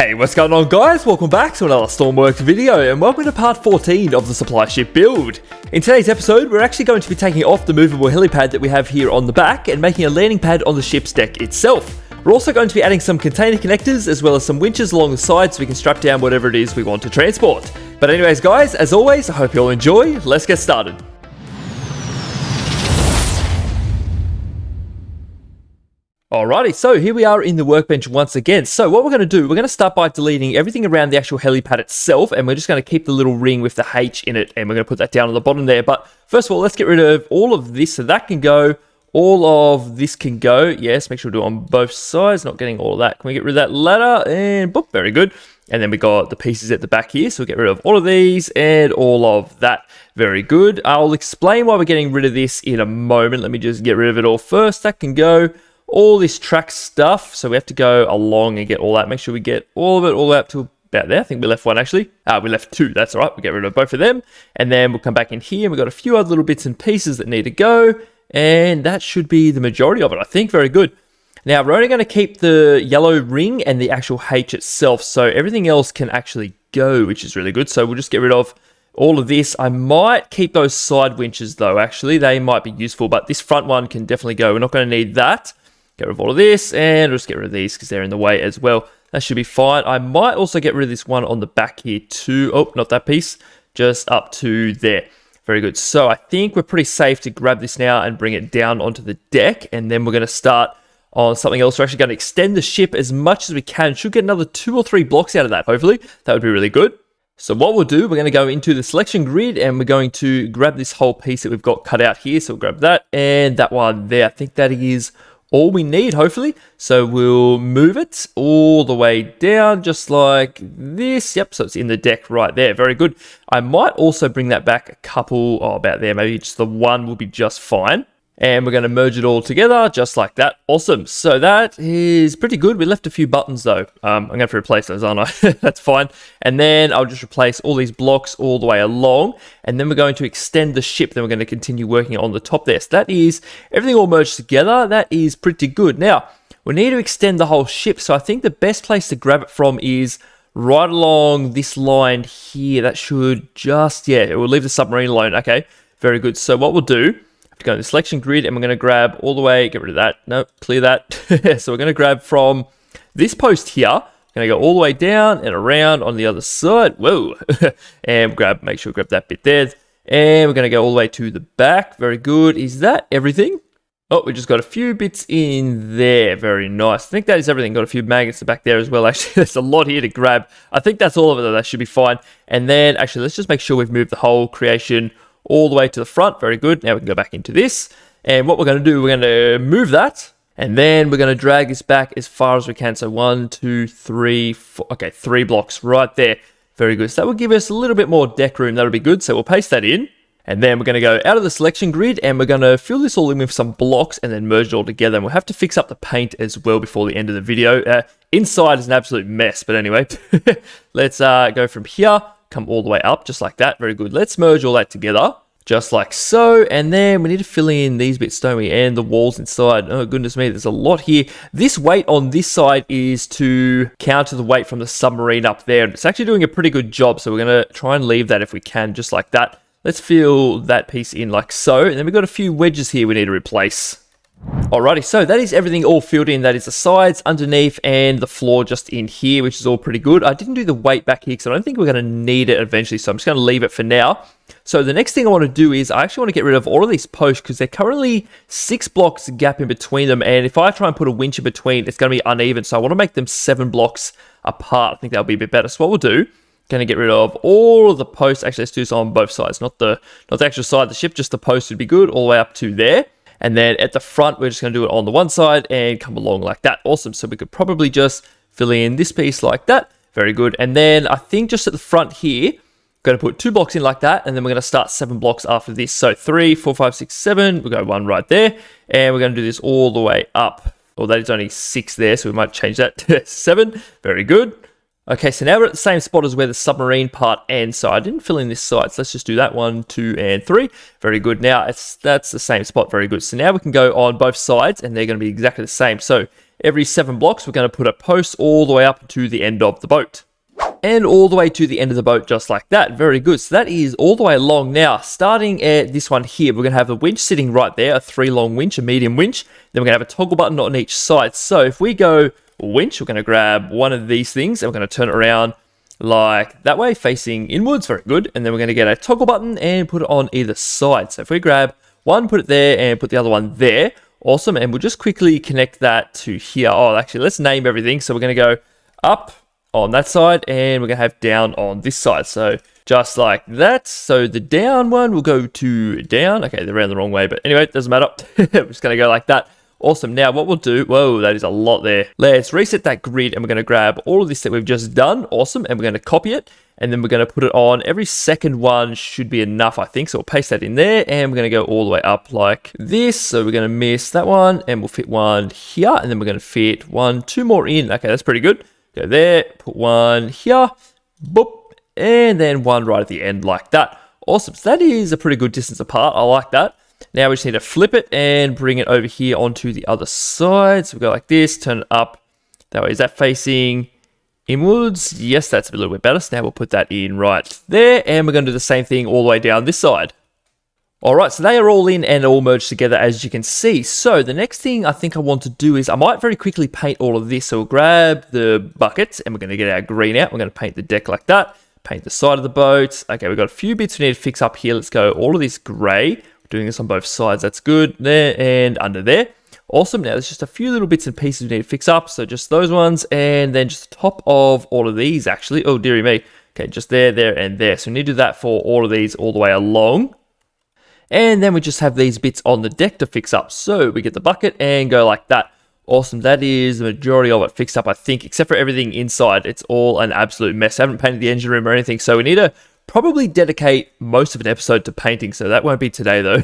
Hey, what's going on guys? Welcome back to another Stormworks video and welcome to part 14 of the supply ship build. In today's episode, we're actually going to be taking off the movable helipad that we have here on the back and making a landing pad on the ship's deck itself. We're also going to be adding some container connectors as well as some winches along the side so we can strap down whatever it is we want to transport. But anyways guys, as always, I hope you all enjoy. Let's get started. Alrighty, so here we are in the workbench once again. So what we're going to do, we're going to start by deleting everything around the actual helipad itself, and we're just going to keep the little ring with the H in it, and we're going to put that down on the bottom there. But first of all, let's get rid of all of this, so that can go, all of this can go. Yes, make sure we do it on both sides, not getting all of that. Can we get rid of that ladder? And boop, very good. And then we got the pieces at the back here, so we'll get rid of all of these and all of that. Very good. I'll explain why we're getting rid of this in a moment. Let me just get rid of it all first. That can go. All this track stuff, so we have to go along and get all that. Make sure we get all of it all the way up to about there. I think we left one actually. We left two, that's all right. We'll get rid of both of them. And then we'll come back in here and we've got a few other little bits and pieces that need to go. And that should be the majority of it, I think. Very good. Now, we're only going to keep the yellow ring and the actual H itself. So everything else can actually go, which is really good. So we'll just get rid of all of this. I might keep those side winches though, actually. They might be useful, but this front one can definitely go. We're not going to need that. Get rid of all of this, and we'll just get rid of these because they're in the way as well. That should be fine. I might also get rid of this one on the back here too. Oh, not that piece. Just up to there. Very good. So I think we're pretty safe to grab this now and bring it down onto the deck. And then we're going to start on something else. We're actually going to extend the ship as much as we can. Should get another 2 or 3 blocks out of that, hopefully. That would be really good. So what we'll do, we're going to go into the selection grid and we're going to grab this whole piece that we've got cut out here. So we'll grab that and that one there. I think that is all we need, hopefully. So we'll move it all the way down just like this. Yep, so it's in the deck right there. Very good. I might also bring that back a couple, about there, maybe just the one will be just fine. And we're going to merge it all together just like that. Awesome. So that is pretty good. We left a few buttons though. I'm going to have to replace those, aren't I? That's fine. And then I'll just replace all these blocks all the way along. And then we're going to extend the ship. Then we're going to continue working on the top there. So that is everything all merged together. That is pretty good. Now, we need to extend the whole ship. So I think the best place to grab it from is right along this line here. That should just, yeah, we'll leave the submarine alone. Okay, very good. So what we'll do, to go to the selection grid and we're going to grab all the way, get rid of that, nope, clear that. So we're going to grab from this post here, going to go all the way down and around on the other side, whoa, and make sure we grab that bit there, and we're going to go all the way to the back. Very good. Is that everything? Oh, we just got a few bits in there. Very nice. I think that is everything. Got a few magnets back there as well. Actually, there's a lot here to grab. I think that's all of it though. That should be fine. And then actually, let's just make sure we've moved the whole creation all the way to the front. Very good. Now we can go back into this. And what we're going to do, we're going to move that. And then we're going to drag this back as far as we can. So 1, 2, 3, 4. Okay, 3 blocks right there. Very good. So that will give us a little bit more deck room. That'll be good. So we'll paste that in. And then we're going to go out of the selection grid and we're going to fill this all in with some blocks and then merge it all together. And we'll have to fix up the paint as well before the end of the video. Inside is an absolute mess. But anyway, let's go from here. Come all the way up just like that. Very good. Let's merge all that together just like so. And then we need to fill in these bits, don't we? And the walls inside. Oh goodness me, there's a lot here. This weight on this side is to counter the weight from the submarine up there. It's actually doing a pretty good job. So we're going to try and leave that if we can, just like that. Let's fill that piece in like so. And then we've got a few wedges here we need to replace. Alrighty, so that is everything all filled in. That is the sides, underneath, and the floor just in here, which is all pretty good. I didn't do the weight back here because I don't think we're going to need it eventually, so I'm just going to leave it for now. So the next thing I want to do is I actually want to get rid of all of these posts because they're currently 6 blocks gap in between them, and if I try and put a winch in between, it's going to be uneven, so I want to make them 7 blocks apart. I think that'll be a bit better. So what we'll do, going to get rid of all of the posts. Actually, let's do this on both sides, not the actual side of the ship, just the post would be good, all the way up to there. And then at the front, we're just going to do it on the one side and come along like that. Awesome. So we could probably just fill in this piece like that. Very good. And then I think just at the front here, going to put 2 blocks in like that. And then we're going to start 7 blocks after this. So 3, 4, 5, 6, 7. We'll go 1 right there. And we're going to do this all the way up. Well, that is only 6 there. So we might change that to 7. Very good. Okay, so now we're at the same spot as where the submarine part ends. So I didn't fill in this side. So let's just do that 1, 2, and 3. Very good. Now that's the same spot. Very good. So now we can go on both sides and they're going to be exactly the same. So every 7 blocks, we're going to put a post all the way up to the end of the boat. And all the way to the end of the boat, just like that. Very good. So that is all the way along. Now, starting at this one here, we're going to have a winch sitting right there, a 3-long winch, a medium winch. Then we're going to have a toggle button on each side. So if we go winch, we're going to grab one of these things, and we're going to turn it around like that way, facing inwards. Very good. And then we're going to get a toggle button and put it on either side. So if we grab one, put it there, and put the other one there. Awesome. And we'll just quickly connect that to here. Oh, actually, let's name everything. So we're going to go up on that side, and we're going to have down on this side. So just like that. So the down one will go to down. Okay, they're around the wrong way, but anyway, it doesn't matter. We're just going to go like that. Awesome. Now what we'll do, whoa, that is a lot there. Let's reset that grid, and we're going to grab all of this that we've just done. Awesome. And we're going to copy it, and then we're going to put it on. Every second one should be enough, I think. So we'll paste that in there, and we're going to go all the way up like this. So we're going to miss that one, and we'll fit one here, and then we're going to fit 2 more in. Okay, that's pretty good. Go there, put one here, boop, and then one right at the end like that. Awesome. So that is a pretty good distance apart. I like that. Now we just need to flip it and bring it over here onto the other side. So we go like this, turn it up. That way, is that facing inwards? Yes, that's a little bit better. So now we'll put that in right there, and we're going to do the same thing all the way down this side. All right, so they are all in and all merged together, as you can see. So the next thing I think I want to do is I might very quickly paint all of this. So we'll grab the buckets, and we're going to get our green out. We're going to paint the deck like that, paint the side of the boat. Okay, we've got a few bits we need to fix up here. Let's go all of this gray. We're doing this on both sides. That's good. There and under there. Awesome. Now there's just a few little bits and pieces we need to fix up. So just those ones, and then just the top of all of these, actually. Oh, dearie me. Okay, just there, there, and there. So we need to do that for all of these all the way along. And then we just have these bits on the deck to fix up. So we get the bucket and go like that. Awesome. That is the majority of it fixed up, I think, except for everything inside. It's all an absolute mess. I haven't painted the engine room or anything. So we need to probably dedicate most of an episode to painting. So that won't be today, though.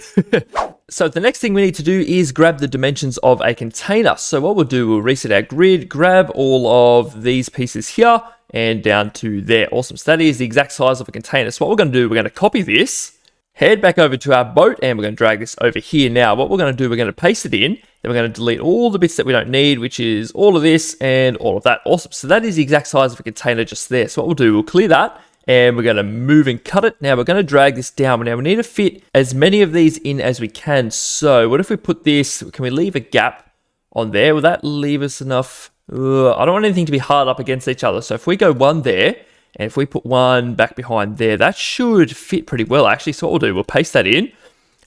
So the next thing we need to do is grab the dimensions of a container. So what we'll do, we'll reset our grid, grab all of these pieces here and down to there. Awesome. So that is the exact size of a container. So what we're going to do, we're going to copy this, head back over to our boat, and we're going to drag this over here. Now, what we're going to do, we're going to paste it in, then we're going to delete all the bits that we don't need, which is all of this and all of that. Awesome. So that is the exact size of a container just there. So what we'll do, we'll clear that, and we're going to move and cut it. Now, we're going to drag this down. Now, we need to fit as many of these in as we can. So what if we put this, can we leave a gap on there? Will that leave us enough? I don't want anything to be hard up against each other. So if we go one there, and if we put one back behind there, that should fit pretty well, actually. So what we'll do, we'll paste that in,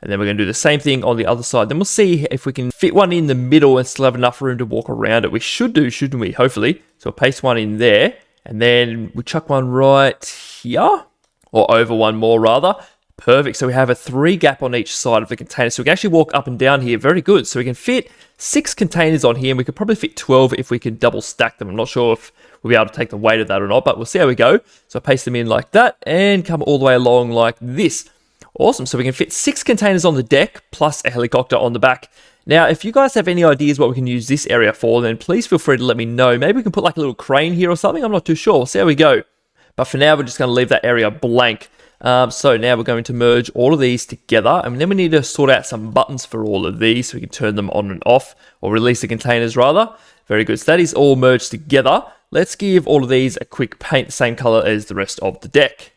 and then we're going to do the same thing on the other side. Then we'll see if we can fit one in the middle and still have enough room to walk around it. We should do, shouldn't we? Hopefully. So we'll paste one in there, and then we chuck one right here, or over one more rather. Perfect. So we have a 3 gap on each side of the container. So we can actually walk up and down here. Very good. So we can fit 6 containers on here, and we could probably fit 12 if we could double stack them. I'm not sure if we'll be able to take the weight of that or not, but we'll see how we go. So I paste them in like that and come all the way along like this. Awesome. So we can fit 6 containers on the deck plus a helicopter on the back. Now, if you guys have any ideas what we can use this area for, then please feel free to let me know. Maybe we can put like a little crane here or something. I'm not too sure. We'll see how we go. But for now, we're just going to leave that area blank. So now we're going to merge all of these together, and then we need to sort out some buttons for all of these so we can turn them on and off, or release the containers rather. Very good. So that is all merged together. Let's give all of these a quick paint the same color as the rest of the deck.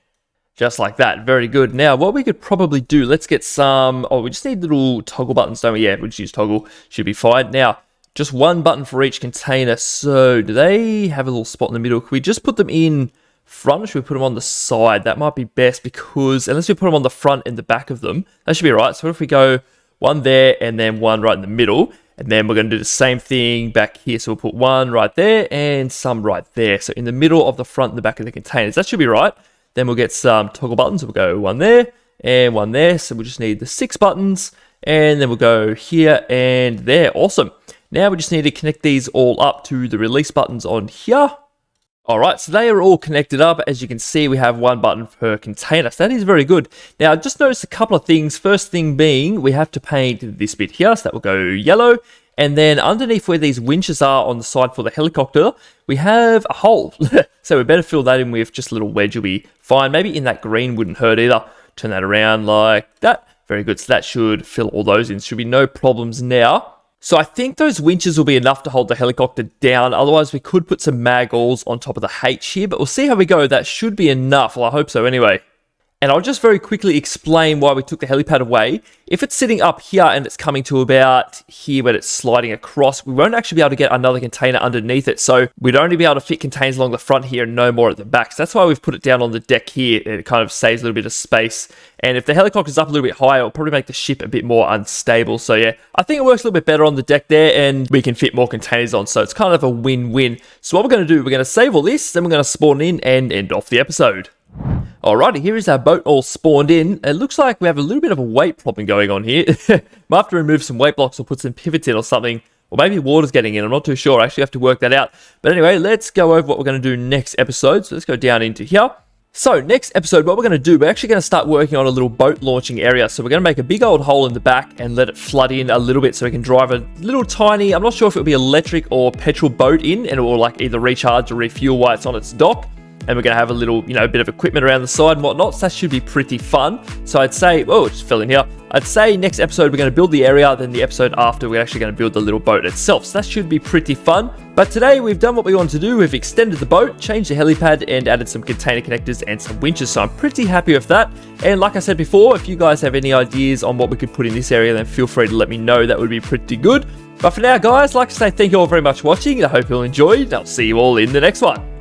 Just like that. Very good. Now, what we could probably do, let's get some, we just need little toggle buttons, don't we? Yeah, we'll just use toggle. Should be fine. Now, just one button for each container. So do they have a little spot in the middle? Can we just put them in front, or should we put them on the side? That might be best, because unless we put them on the front and the back of them, that should be right. So what if we go one there and then one right in the middle, and then we're going to do the same thing back here. So we'll put one right there and some right there. So in the middle of the front and the back of the containers, that should be right. Then we'll get some toggle buttons. We'll go one there and one there. So we'll just need the 6 buttons, and then we'll go here and there. Awesome. Now we just need to connect these all up to the release buttons on here. All right, so they are all connected up. As you can see, we have 1 button per container. So that is very good. Now, I just noticed a couple of things. First thing being, we have to paint this bit here. So that will go yellow. And then underneath where these winches are on the side for the helicopter, we have a hole. So we better fill that in with just a little wedge. Will be fine. Maybe in that green wouldn't hurt either. Turn that around like that. Very good. So that should fill all those in. Should be no problems now. So I think those winches will be enough to hold the helicopter down. Otherwise, we could put some mag alls on top of the H here, but we'll see how we go. That should be enough. Well, I hope so anyway. And I'll just very quickly explain why we took the helipad away. If it's sitting up here and it's coming to about here when it's sliding across, we won't actually be able to get another container underneath it. So we'd only be able to fit containers along the front here and no more at the back. So that's why we've put it down on the deck here. It kind of saves a little bit of space. And if the helicopter's up a little bit higher, it'll probably make the ship a bit more unstable. So yeah, I think it works a little bit better on the deck there and we can fit more containers on. So it's kind of a win-win. So what we're going to do, we're going to save all this, then we're going to spawn in and end off the episode. Alrighty, here is our boat all spawned in. It looks like we have a little bit of a weight problem going on here. Might have to remove some weight blocks or put some pivots in or something. Or maybe water's getting in, I'm not too sure. I actually have to work that out. But anyway, let's go over what we're going to do next episode. So let's go down into here. So next episode, what we're going to do, we're actually going to start working on a little boat launching area. So we're going to make a big old hole in the back and let it flood in a little bit so we can drive a little tiny, I'm not sure if it'll be electric or petrol boat in, and it will like either recharge or refuel while it's on its dock. And we're going to have a little, bit of equipment around the side and whatnot. So that should be pretty fun. So I'd say, oh, it just fell in here. I'd say next episode we're going to build the area. Then the episode after we're actually going to build the little boat itself. So that should be pretty fun. But today we've done what we wanted to do. We've extended the boat, changed the helipad, and added some container connectors and some winches. So I'm pretty happy with that. And like I said before, if you guys have any ideas on what we could put in this area, then feel free to let me know. That would be pretty good. But for now, guys, I'd like to say thank you all very much for watching. I hope you all enjoyed. I'll see you all in the next one.